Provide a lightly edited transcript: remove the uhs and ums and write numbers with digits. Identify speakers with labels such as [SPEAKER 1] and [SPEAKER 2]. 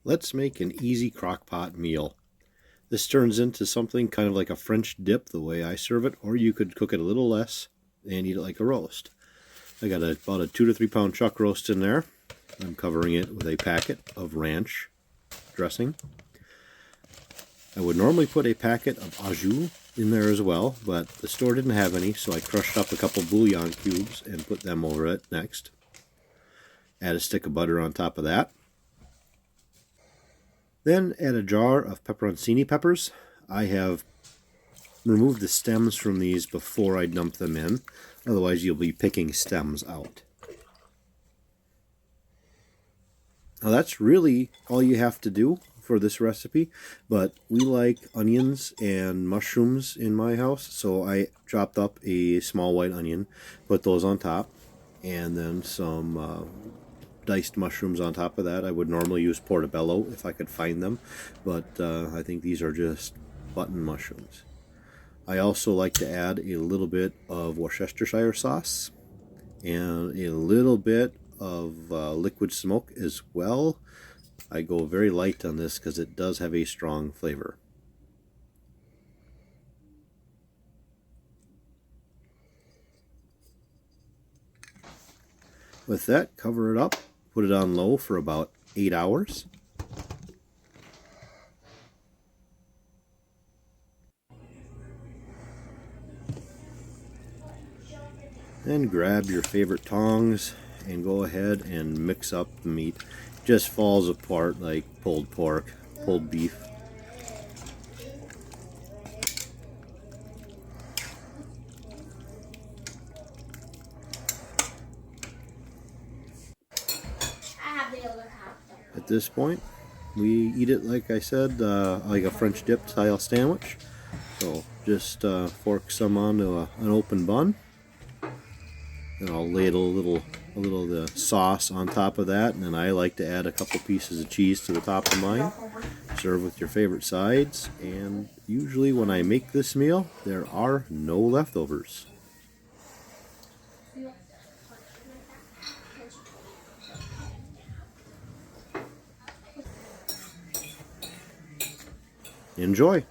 [SPEAKER 1] Let's make an easy crock pot meal. This turns into something kind of like a French dip the way I serve it, or you could cook it a little less and eat it like a roast. I got about a 2 to 3 pound chuck roast in there. I'm covering it with a packet of ranch dressing. I would normally put a packet of au jus in there as well, but the store didn't have any, so I crushed up a couple bouillon cubes and put them over it next. Add a stick of butter on top of that. Then add a jar of pepperoncini peppers. I have removed the stems from these before I dump them in, otherwise you'll be picking stems out. Now that's really all you have to do for this recipe, but we like onions and mushrooms in my house, so I chopped up a small white onion, put those on top, and then some diced mushrooms on top of that. I would normally use portobello if I could find them, but I think these are just button mushrooms. I also like to add a little bit of Worcestershire sauce and a little bit of liquid smoke as well. I go very light on this because it does have a strong flavor. With that, cover it up, put it on low for about 8 hours. Then grab your favorite tongs and go ahead and mix up the meat. It just falls apart like pulled pork, pulled beef. At this point, we eat it like I said, like a French dip style sandwich. So just fork some onto an open bun. And I'll ladle a little of the sauce on top of that, and then I like to add a couple pieces of cheese to the top of mine. Serve with your favorite sides, and usually when I make this meal, there are no leftovers. Enjoy!